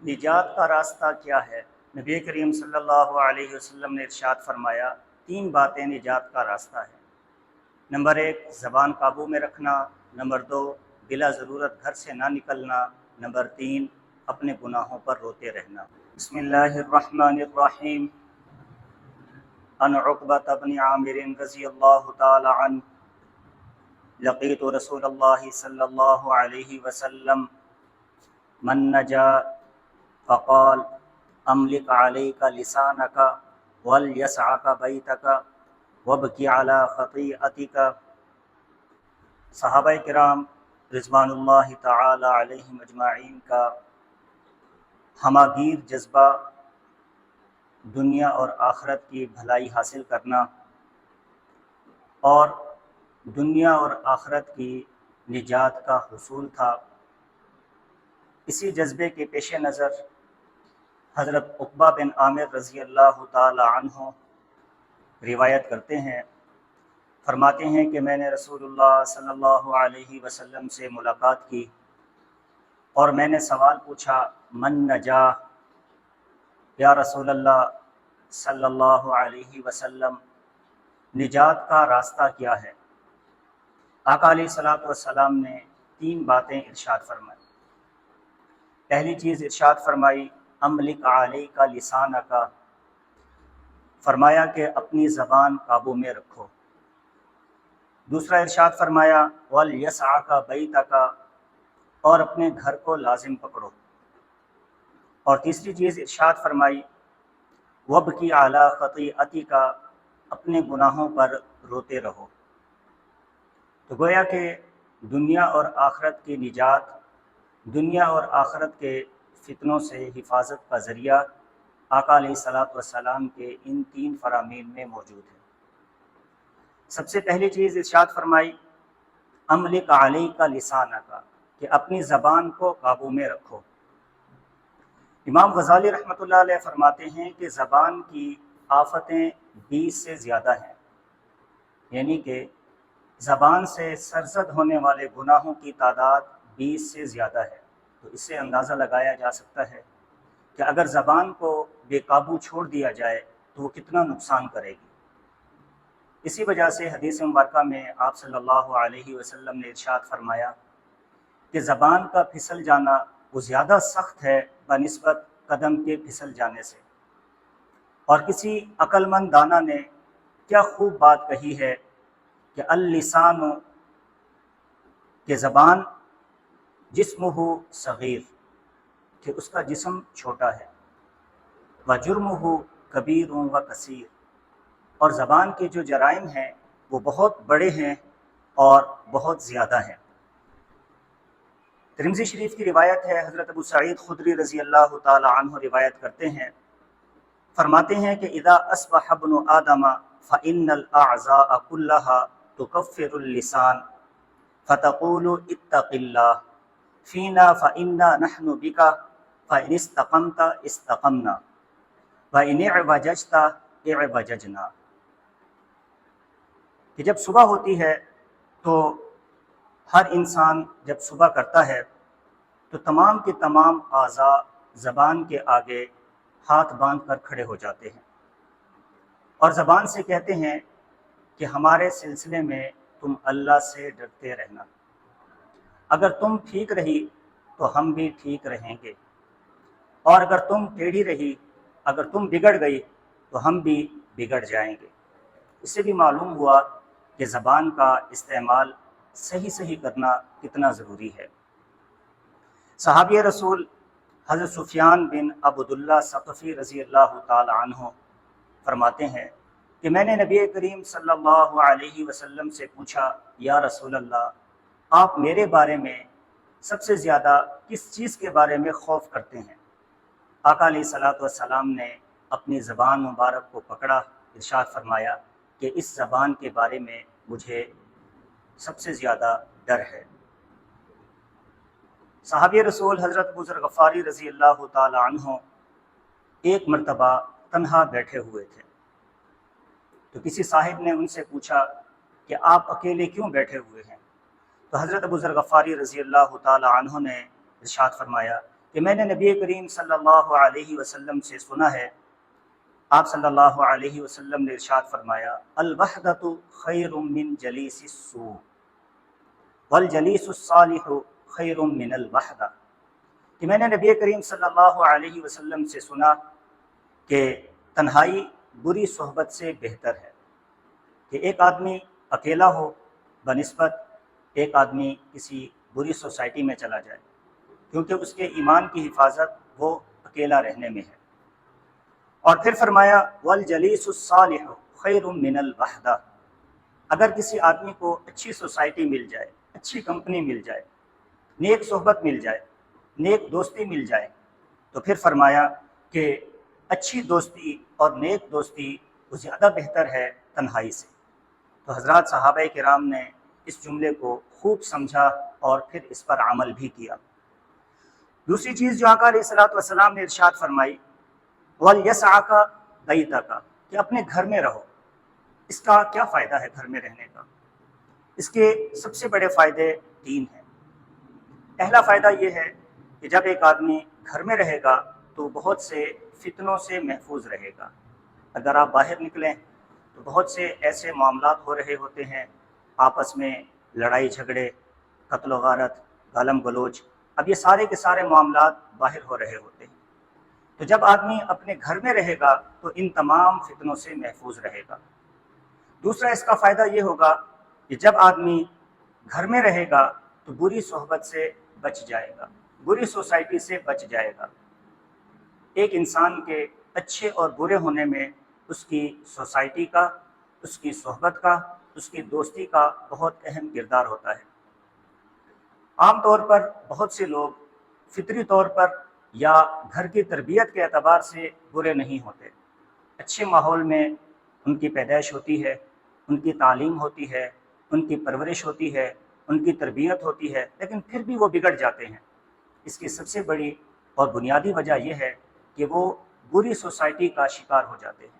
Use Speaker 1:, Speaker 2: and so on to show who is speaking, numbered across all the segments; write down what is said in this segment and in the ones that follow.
Speaker 1: نجات کا راستہ کیا ہے؟ نبی کریم صلی اللہ علیہ وسلم نے ارشاد فرمایا، تین باتیں نجات کا راستہ ہے۔ نمبر 1، زبان قابو میں رکھنا۔ نمبر 2، بلا ضرورت گھر سے نہ نکلنا۔ نمبر 3، اپنے گناہوں پر روتے رہنا۔ بسم اللہ الرحمن الرحیم۔ عن عقبۃ بن عامر رضی اللہ تعالی عنہ لقیت رسول اللہ صلی اللہ علیہ وسلم من نجا فقال املک علیک لسانک ولیسعک بیتک وابکی علی خطیئتک۔ صحابہ کرام رضوان اللہ تعالی علیہم اجمعین کا ہماگیر جذبہ دنیا اور آخرت کی بھلائی حاصل کرنا اور دنیا اور آخرت کی نجات کا حصول تھا۔ اسی جذبے کے پیش نظر حضرت عقبہ بن عامر رضی اللہ تعالی عنہ روایت کرتے ہیں، فرماتے ہیں کہ میں نے رسول اللہ صلی اللہ علیہ وسلم سے ملاقات کی اور میں نے سوال پوچھا، من نجا، یا رسول اللہ صلی اللہ علیہ وسلم نجات کا راستہ کیا ہے؟ آقا علیہ الصلوۃ والسلام نے تین باتیں ارشاد فرمائی۔ پہلی چیز ارشاد فرمائی، املک علیک لسانک، فرمایا کہ اپنی زبان قابو میں رکھو۔ دوسرا ارشاد فرمایا، ولیسعک بیتک، اور اپنے گھر کو لازم پکڑو۔ اور تیسری چیز ارشاد فرمائی، وابکی علی خطیئتک، اپنے گناہوں پر روتے رہو۔ تو گویا کہ دنیا اور آخرت کی نجات، دنیا اور آخرت کے فتنوں سے حفاظت کا ذریعہ آقا علیہ الصلوۃ والسلام کے ان تین فرامین میں موجود ہے۔ سب سے پہلی چیز ارشاد فرمائی، املک علیک لسانک، کہ اپنی زبان کو قابو میں رکھو۔ امام غزالی رحمۃ اللہ علیہ فرماتے ہیں کہ زبان کی آفتیں 20 سے زیادہ ہیں، یعنی کہ زبان سے سرزد ہونے والے گناہوں کی تعداد 20 سے زیادہ ہے۔ تو اس سے اندازہ لگایا جا سکتا ہے کہ اگر زبان کو بے قابو چھوڑ دیا جائے تو وہ کتنا نقصان کرے گی۔ اسی وجہ سے حدیث مبارکہ میں آپ صلی اللہ علیہ وسلم نے ارشاد فرمایا کہ زبان کا پھسل جانا وہ زیادہ سخت ہے بنسبت قدم کے پھسل جانے سے۔ اور کسی عقل مند دانا نے کیا خوب بات کہی ہے کہ اللسان، کہ زبان، جسمہ صغیر، کہ اس کا جسم چھوٹا ہے، وجرمہ کبیر و کثیر، اور زبان کے جو جرائم ہیں وہ بہت بڑے ہیں اور بہت زیادہ ہیں۔ ترمذی شریف کی روایت ہے، حضرت ابو سعید خدری رضی اللہ تعالی عنہ روایت کرتے ہیں، فرماتے ہیں کہ اذا اصبح ابن آدم فإن الأعضاء كلها تكفر اللسان فتقول اتق الله فينا فإنا نحن بك فإن استقمت استقمنا وإن اعوججت اعوججنا۔ کہ جب صبح ہوتی ہے تو ہر انسان جب صبح کرتا ہے تو تمام کے تمام اعضاء زبان کے آگے ہاتھ باندھ کر کھڑے ہو جاتے ہیں اور زبان سے کہتے ہیں کہ ہمارے سلسلے میں تم اللہ سے ڈرتے رہنا، اگر تم ٹھیک رہی تو ہم بھی ٹھیک رہیں گے، اور اگر تم ٹیڑھی رہی، اگر تم بگڑ گئی تو ہم بھی بگڑ جائیں گے۔ اس سے بھی معلوم ہوا کہ زبان کا استعمال صحیح کرنا کتنا ضروری ہے۔ صحابی رسول حضرت سفیان بن عبداللہ ثقفی رضی اللہ تعالی عنہ فرماتے ہیں کہ میں نے نبی کریم صلی اللہ علیہ وسلم سے پوچھا، یا رسول اللہ، آپ میرے بارے میں سب سے زیادہ کس چیز کے بارے میں خوف کرتے ہیں؟ آقا علیہ الصلوۃ والسلام نے اپنی زبان مبارک کو پکڑا، ارشاد فرمایا کہ اس زبان کے بارے میں مجھے سب سے زیادہ ڈر ہے۔ صحابی رسول حضرت ابو ذر غفاری رضی اللہ تعالی عنہ ایک مرتبہ تنہا بیٹھے ہوئے تھے تو کسی صاحب نے ان سے پوچھا کہ آپ اکیلے کیوں بیٹھے ہوئے ہیں؟ تو حضرت ابو ذر غفاری رضی اللہ تعالی عنہ نے ارشاد فرمایا کہ میں نے نبی کریم صلی اللہ علیہ وسلم سے سنا ہے، آپ صلی اللہ علیہ وسلم نے ارشاد فرمایا الوحدۃ خیر من جلیس السوء والجلیس الصالح خیر من الوحدہ، کہ میں نے نبی کریم صلی اللہ علیہ وسلم سے سنا کہ تنہائی بری صحبت سے بہتر ہے، کہ ایک آدمی اکیلا ہو بنسبت ایک آدمی کسی بری سوسائٹی میں چلا جائے، کیونکہ اس کے ایمان کی حفاظت وہ اکیلا رہنے میں ہے۔ اور پھر فرمایا والجلیس الصالح خیر من الوحدہ، اگر کسی آدمی کو اچھی سوسائٹی مل جائے، اچھی کمپنی مل جائے، نیک صحبت مل جائے، نیک دوستی مل جائے، تو پھر فرمایا کہ اچھی دوستی اور نیک دوستی وہ زیادہ بہتر ہے تنہائی سے۔ تو حضرات صحابہ کرام نے اس جملے کو خوب سمجھا اور پھر اس پر عمل بھی کیا۔ دوسری چیز جو آقا علیہ الصلوۃ والسلام نے ارشاد فرمائی وَلْيَسْعَكَ بَيْتَكَ، کہ اپنے گھر میں رہو۔ اس کا کیا فائدہ ہے گھر میں رہنے کا؟ اس کے سب سے بڑے فائدے تین ہیں۔ پہلا فائدہ یہ ہے کہ جب ایک آدمی گھر میں رہے گا تو بہت سے فتنوں سے محفوظ رہے گا۔ اگر آپ باہر نکلیں تو بہت سے ایسے معاملات ہو رہے ہوتے ہیں، آپس میں لڑائی جھگڑے، قتل و غارت، گالم گلوچ، اب یہ سارے کے سارے معاملات باہر ہو رہے ہوتے ہیں۔ تو جب آدمی اپنے گھر میں رہے گا تو ان تمام فتنوں سے محفوظ رہے گا۔ دوسرا اس کا فائدہ یہ ہوگا کہ جب آدمی گھر میں رہے گا تو بری صحبت سے بچ جائے گا، بری سوسائٹی سے بچ جائے گا۔ ایک انسان کے اچھے اور برے ہونے میں اس کی سوسائٹی کا، اس کی صحبت کا، اس کی دوستی کا بہت اہم کردار ہوتا ہے۔ عام طور پر بہت سے لوگ فطری طور پر یا گھر کی تربیت کے اعتبار سے برے نہیں ہوتے، اچھے ماحول میں ان کی پیدائش ہوتی ہے، ان کی تعلیم ہوتی ہے، ان کی پرورش ہوتی ہے، ان کی تربیت ہوتی ہے، لیکن پھر بھی وہ بگڑ جاتے ہیں۔ اس کی سب سے بڑی اور بنیادی وجہ یہ ہے کہ وہ بری سوسائٹی کا شکار ہو جاتے ہیں۔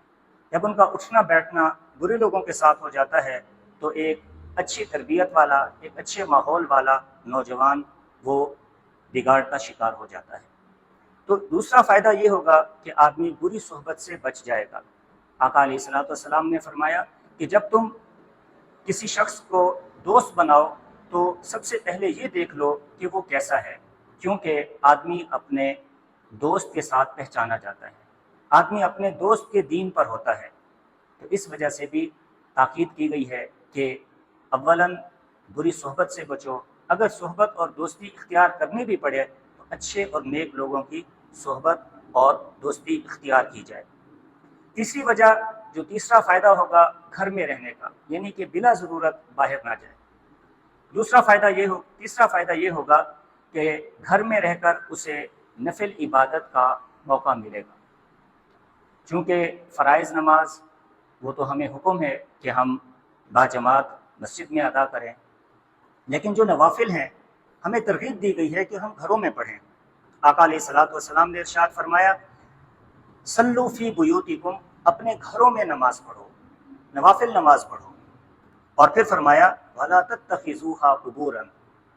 Speaker 1: جب ان کا اٹھنا بیٹھنا برے لوگوں کے ساتھ ہو جاتا ہے تو ایک اچھی تربیت والا، ایک اچھے ماحول والا نوجوان وہ بگاڑ کا شکار ہو جاتا ہے۔ تو دوسرا فائدہ یہ ہوگا کہ آدمی بری صحبت سے بچ جائے گا۔ آقا علیہ الصلوۃ والسلام نے فرمایا کہ جب تم کسی شخص کو دوست بناؤ تو سب سے پہلے یہ دیکھ لو کہ وہ کیسا ہے، کیونکہ آدمی اپنے دوست کے ساتھ پہچانا جاتا ہے، آدمی اپنے دوست کے دین پر ہوتا ہے۔ تو اس وجہ سے بھی تاکید کی گئی ہے کہ اولاً بری صحبت سے بچو، اگر صحبت اور دوستی اختیار کرنی بھی پڑے تو اچھے اور نیک لوگوں کی صحبت اور دوستی اختیار کی جائے۔ تیسری وجہ جو تیسرا فائدہ ہوگا گھر میں رہنے کا، یعنی کہ بلا ضرورت باہر نہ جائے۔ تیسرا فائدہ یہ ہوگا کہ گھر میں رہ کر اسے نفل عبادت کا موقع ملے گا، چونکہ فرائض نماز وہ تو ہمیں حکم ہے کہ ہم باجماعت مسجد میں ادا کریں، لیکن جو نوافل ہیں ہمیں ترغیب دی گئی ہے کہ ہم گھروں میں پڑھیں۔ آقا علیہ الصلوۃ والسلام نے ارشاد فرمایا صلوا فی بیوتکم، اپنے گھروں میں نماز پڑھو، نوافل نماز پڑھو۔ اور پھر فرمایا وَلَا تَتَّخِذُوهَا قُبُورًا،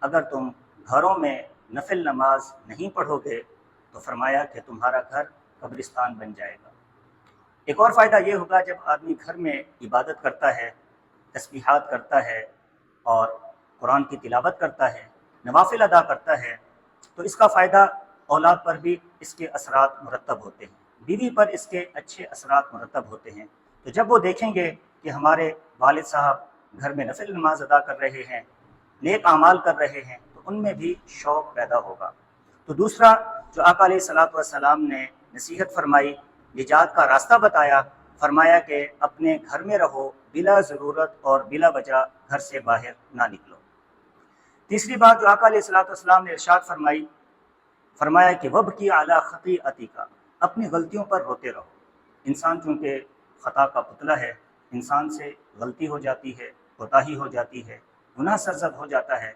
Speaker 1: اگر تم گھروں میں نفل نماز نہیں پڑھو گے تو فرمایا کہ تمہارا گھر قبرستان بن جائے گا۔ ایک اور فائدہ یہ ہوگا جب آدمی گھر میں عبادت کرتا ہے، تسبیحات کرتا ہے اور قرآن کی تلاوت کرتا ہے، نوافل ادا کرتا ہے، تو اس کا فائدہ اولاد پر بھی اس کے اثرات مرتب ہوتے ہیں، بیوی پر اس کے اچھے اثرات مرتب ہوتے ہیں۔ تو جب وہ دیکھیں گے کہ ہمارے والد صاحب گھر میں نفل نماز ادا کر رہے ہیں، نیک اعمال کر رہے ہیں، تو ان میں بھی شوق پیدا ہوگا۔ تو دوسرا جو آقا علیہ الصلوۃ والسلام نے نصیحت فرمائی، نجات کا راستہ بتایا، فرمایا کہ اپنے گھر میں رہو، بلا ضرورت اور بلا وجہ گھر سے باہر نہ نکلو۔ تیسری بات جو آقا علیہ الصلوۃ والسلام نے ارشاد فرمائی، فرمایا کہ وَابْكِ عَلَىٰ خَطِیئَتِکَ، اپنی غلطیوں پر روتے رہو۔ انسان چونکہ خطا کا پتلا ہے، انسان سے غلطی ہو جاتی ہے، کوتاہی ہو جاتی ہے، گناہ سرزد ہو جاتا ہے۔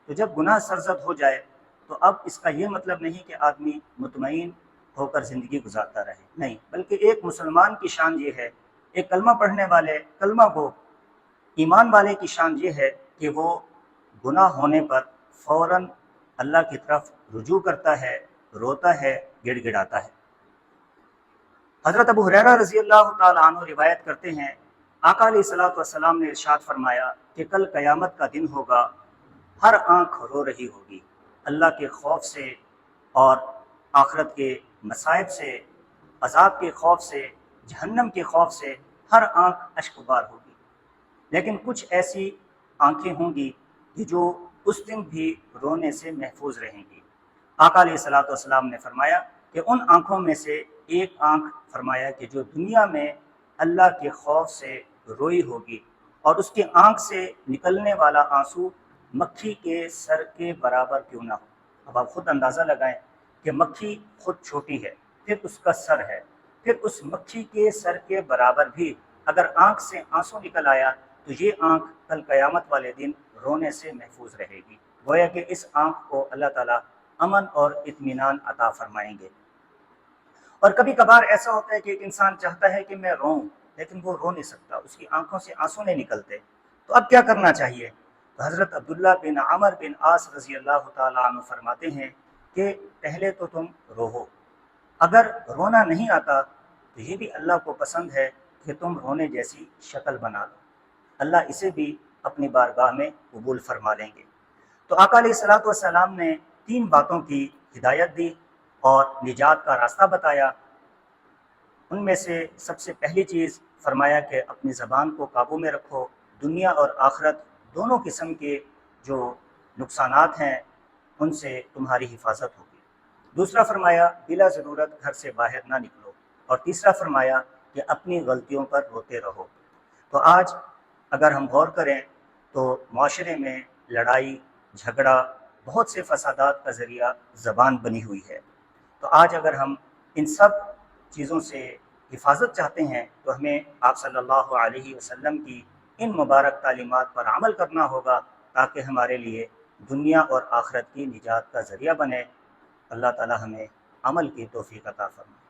Speaker 1: تو جب گناہ سرزد ہو جائے تو اب اس کا یہ مطلب نہیں کہ آدمی مطمئن ہو کر زندگی گزارتا رہے، نہیں، بلکہ ایک مسلمان کی شان یہ ہے، ایک کلمہ پڑھنے والے، کلمہ گو ایمان والے کی شان یہ ہے کہ وہ گناہ ہونے پر فوراً اللہ کی طرف رجوع کرتا ہے، روتا ہے، گڑ گڑاتا ہے۔ حضرت ابو ہریرہ رضی اللہ تعالیٰ عنہ روایت کرتے ہیں، آقا علیہ الصلوۃ والسلام نے ارشاد فرمایا کہ کل قیامت کا دن ہوگا، ہر آنکھ رو رہی ہوگی، اللہ کے خوف سے اور آخرت کے مصائب سے، عذاب کے خوف سے، جہنم کے خوف سے ہر آنکھ اشک بار ہوگی، لیکن کچھ ایسی آنکھیں ہوں گی کہ جو اس دن بھی رونے سے محفوظ رہیں گی۔ آقا علیہ الصلوۃ والسلام نے فرمایا کہ ان آنکھوں میں سے ایک آنکھ فرمایا کہ جو دنیا میں اللہ کے خوف سے روئی ہوگی اور اس کی آنکھ سے نکلنے والا آنسو مکھی کے سر کے برابر کیوں نہ ہو۔ اب آپ خود اندازہ لگائیں کہ مکھی خود چھوٹی ہے، پھر اس کا سر ہے، پھر اس مکھی کے سر کے برابر بھی اگر آنکھ سے آنسو نکل آیا تو یہ آنکھ کل قیامت والے دن رونے سے محفوظ رہے گی۔ گویا کہ اس آنکھ کو اللہ تعالیٰ امن اور اطمینان عطا فرمائیں گے۔ اور کبھی کبھار ایسا ہوتا ہے کہ ایک انسان چاہتا ہے کہ میں روں، لیکن وہ رو نہیں سکتا، اس کی آنکھوں سے آنسو نہیں نکلتے، تو اب کیا کرنا چاہیے؟ تو حضرت عبداللہ بن عمر بن عاص رضی اللہ تعالیٰ عنہ فرماتے ہیں کہ پہلے تو تم روو، اگر رونا نہیں آتا تو یہ بھی اللہ کو پسند ہے کہ تم رونے جیسی شکل بنا لو، اللہ اسے بھی اپنی بارگاہ میں قبول فرما لیں گے۔ تو آقا علیہ الصلوۃ والسلام نے 3 باتوں کی ہدایت دی اور نجات کا راستہ بتایا۔ ان میں سے سب سے پہلی چیز فرمایا کہ اپنی زبان کو قابو میں رکھو، دنیا اور آخرت دونوں قسم کے جو نقصانات ہیں ان سے تمہاری حفاظت ہوگی۔ دوسرا فرمایا بلا ضرورت گھر سے باہر نہ نکلو، اور تیسرا فرمایا کہ اپنی غلطیوں پر روتے رہو۔ تو آج اگر ہم غور کریں تو معاشرے میں لڑائی جھگڑا، بہت سے فسادات کا ذریعہ زبان بنی ہوئی ہے۔ تو آج اگر ہم ان سب چیزوں سے حفاظت چاہتے ہیں تو ہمیں آپ صلی اللہ علیہ وسلم کی ان مبارک تعلیمات پر عمل کرنا ہوگا تاکہ ہمارے لیے دنیا اور آخرت کی نجات کا ذریعہ بنے۔ اللہ تعالی ہمیں عمل کی توفیق عطا فرمائے۔